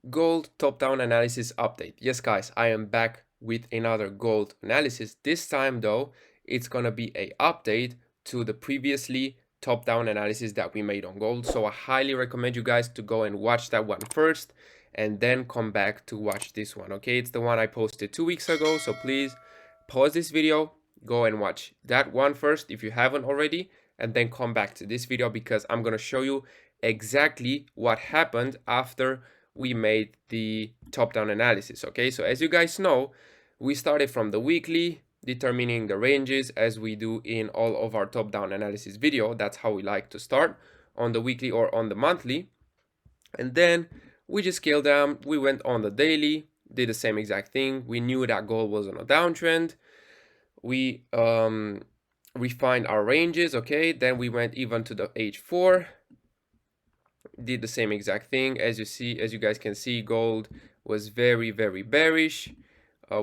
Gold top-down analysis update. Yes, guys, I am back with another gold analysis. This time, though, it's gonna be a update to the previously top-down analysis that we made on gold. So I highly recommend you guys to go and watch that one first and then come back to watch this one. Okay, it's the one I posted 2 weeks ago. So please pause this video, go and watch that one first if you haven't already, and then come back to this video because I'm gonna show you exactly what happened after we made the top-down analysis. Okay, so as you guys know, we started from the weekly, determining the ranges as we do in all of our top-down analysis video. That's how we like to start, on the weekly or on the monthly. And then we just scaled down. We went on the daily, did the same exact thing. We knew that gold was on a downtrend. We refined our ranges. Okay, then we went even to the H4, did the same exact thing. As you guys can see, gold was very bearish.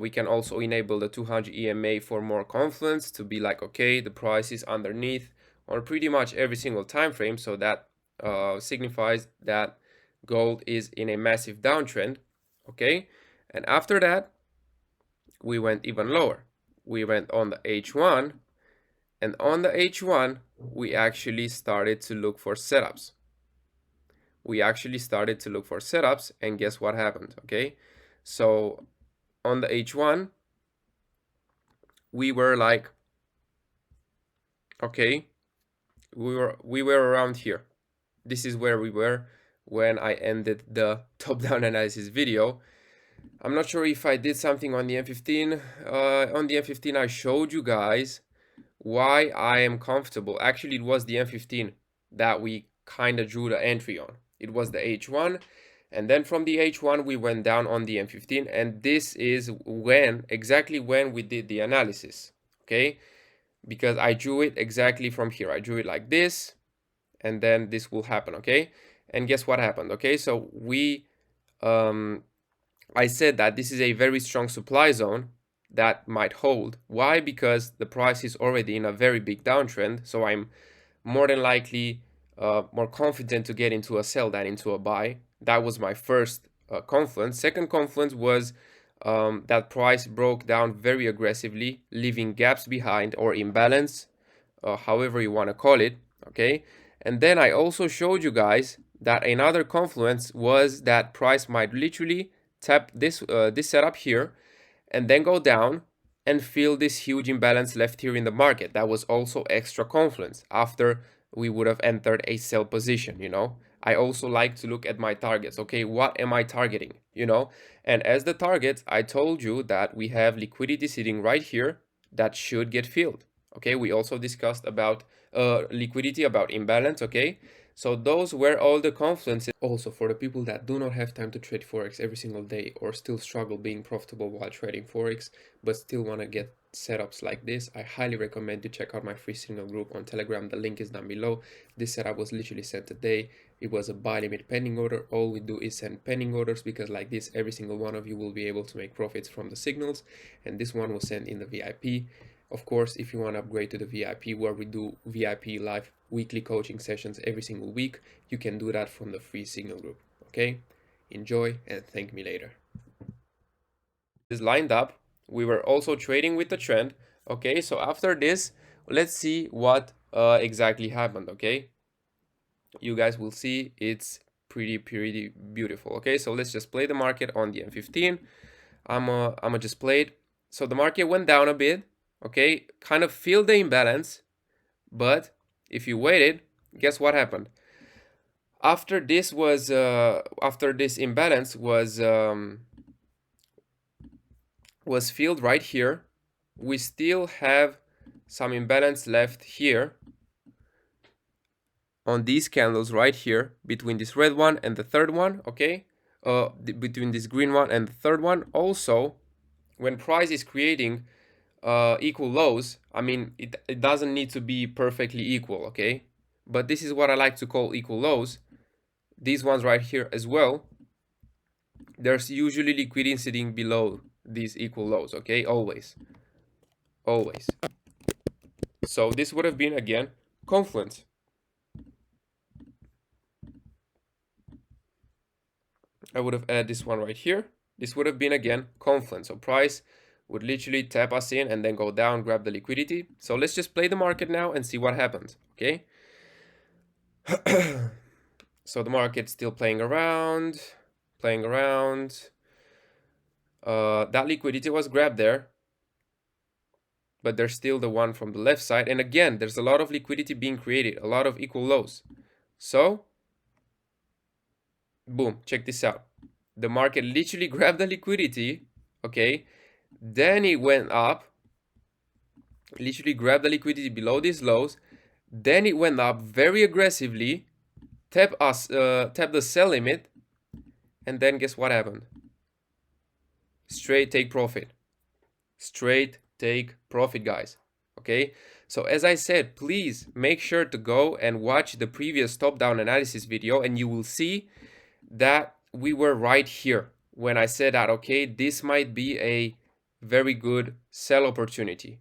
We can also enable the 200 EMA for more confluence to be like, okay, the price is underneath on pretty much every single time frame, so that signifies that gold is in a massive downtrend. Okay, and after that we went even lower. We went on the H1, and on the H1 we actually started to look for setups. And guess what happened? Okay, so on the H1 we were like, okay, we were around here. This is where we were when I ended the top-down analysis video. I'm not sure if I did something on the M15. On the M15 I showed you guys why I am comfortable. Actually, it was the M15 that we kind of drew the entry on. It was the H1, and then from the H1 we went down on the M15, and this is exactly when we did the analysis. Okay, because I drew it exactly from here. I drew it like this, and then this will happen. Okay, and guess what happened? Okay, so I said that this is a very strong supply zone that might hold. Why? Because the price is already in a very big downtrend, so I'm more than likely more confident to get into a sell than into a buy. That was my first confluence. Second confluence was that price broke down very aggressively, leaving gaps behind or imbalance, however you want to call it. Okay, and then I also showed you guys that another confluence was that price might literally tap this setup here and then go down and fill this huge imbalance left here in the market. That was also extra confluence after we would have entered a sell position. I also like to look at my targets. Okay, what am I targeting? And as the targets, I told you that we have liquidity sitting right here that should get filled. Okay, we also discussed about liquidity, about imbalance. Okay, so those were all the confluences. Also, for the people that do not have time to trade Forex every single day or still struggle being profitable while trading Forex, but still want to get setups like this, I highly recommend you check out my free signal group on Telegram. The link is down below. This setup was literally sent today. It was a buy limit pending order. All we do is send pending orders because like this, every single one of you will be able to make profits from the signals. And this one was sent in the VIP. Of course, if you want to upgrade to the VIP, where we do VIP live weekly coaching sessions every single week, you can do that from the free signal group. Okay, enjoy and thank me later. This lined up. We were also trading with the trend. Okay, so after this, let's see what exactly happened. Okay, you guys will see it's pretty beautiful. Okay, so let's just play the market on the M15. I'm just play it. So the market went down a bit. Okay, kind of filled the imbalance, but if you waited, guess what happened? After this imbalance was filled right here, we still have some imbalance left here on these candles right here between this red one and the third one. Okay, between this green one and the third one. Also, when price is creating equal lows, I mean, it doesn't need to be perfectly equal. Okay, but this is what I like to call equal lows. These ones right here as well, there's usually liquidity sitting below these equal lows. Okay, always. So this would have been again confluence. I would have added this one right here. This would have been again confluence. So price would literally tap us in and then go down, grab the liquidity. So let's just play the market now and see what happens. Okay. So the market's still playing around. That liquidity was grabbed there, but there's still the one from the left side. And again, there's a lot of liquidity being created, a lot of equal lows. So boom, check this out. The market literally grabbed the liquidity, okay? Then it went up, literally grabbed the liquidity below these lows. Then it went up very aggressively, tapped the sell limit, and then guess what happened? Straight take profit. Straight take profit, guys. Okay, so as I said, please make sure to go and watch the previous top-down analysis video, and you will see that we were right here when I said that, okay, this might be a very good sell opportunity,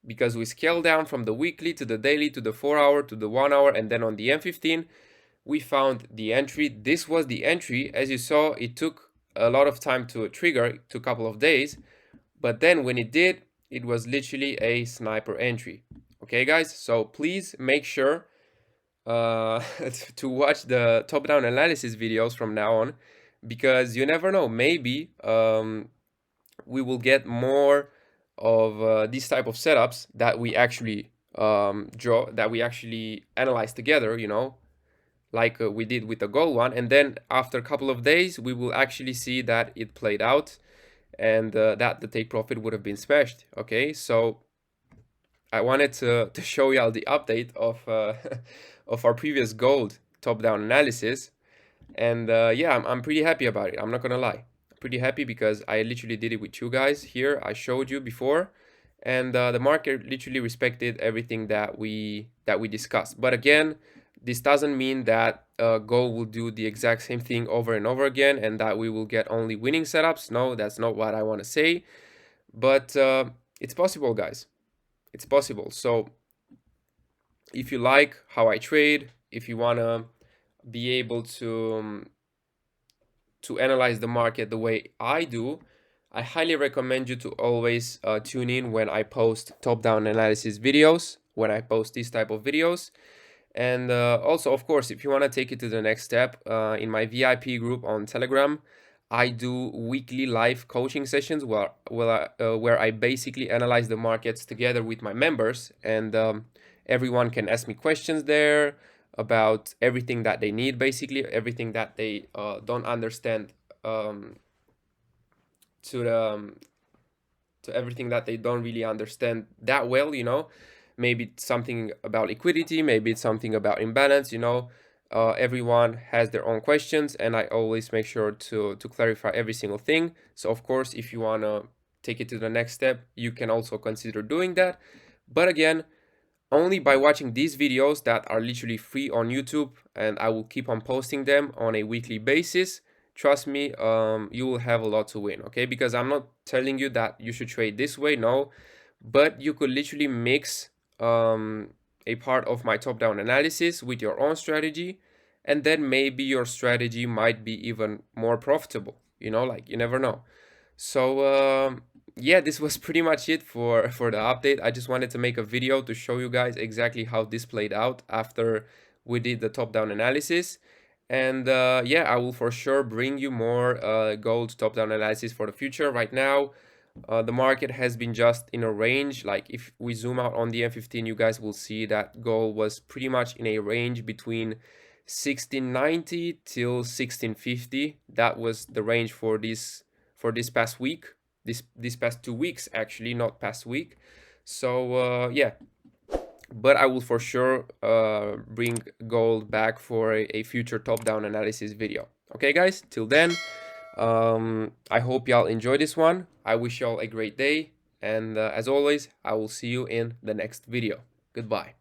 because we scaled down from the weekly to the daily to the 4-hour to the 1-hour, and then on the M15 we found the entry. This was the entry. As you saw, it took a lot of time to trigger. It took a couple of days, but then when it did, it was literally a sniper entry. Okay, guys, so please make sure to watch the top-down analysis videos from now on, because you never know, maybe we will get more of these type of setups that we actually analyze together, you know, like we did with the gold one. And then after a couple of days, we will actually see that it played out, and that the take profit would have been smashed. Okay, so I wanted to show y'all the update of of our previous gold top-down analysis, and yeah, I'm pretty happy about it. I'm not gonna lie, pretty happy, because I literally did it with you guys here. I showed you before, and the market literally respected everything that we discussed. But again, this doesn't mean that gold will do the exact same thing over and over again, and that we will get only winning setups. No, that's not what I want to say, but it's possible, guys. It's possible. So if you like how I trade, if you want to be able to analyze the market the way I do, I highly recommend you to always tune in when I post top-down analysis videos, when I post these type of videos. And also, of course, if you want to take it to the next step, in my VIP group on Telegram, I do weekly live coaching sessions where I basically analyze the markets together with my members, and everyone can ask me questions there about everything that they need, basically everything that they don't understand, to everything that they don't really understand that well, you know. Maybe it's something about liquidity, maybe it's something about imbalance, you know. Everyone has their own questions, and I always make sure to clarify every single thing. So of course, if you want to take it to the next step, you can also consider doing that. But again, only by watching these videos that are literally free on YouTube, and I will keep on posting them on a weekly basis. Trust me, you will have a lot to win, okay? Because I'm not telling you that you should trade this way, no, but you could literally mix a part of my top-down analysis with your own strategy, and then maybe your strategy might be even more profitable, you know, like you never know. So yeah, this was pretty much it for the update. I just wanted to make a video to show you guys exactly how this played out after we did the top-down analysis. And yeah, I will for sure bring you more gold top-down analysis for the future. Right now, the market has been just in a range. Like if we zoom out on the M15, you guys will see that gold was pretty much in a range between 1690 till 1650. That was the range for this past week, this past 2 weeks, actually, not past week. So yeah, but I will for sure bring gold back for a future top-down analysis video. Okay, guys, till then, I hope y'all enjoy this one. I wish y'all a great day, and as always, I will see you in the next video. Goodbye.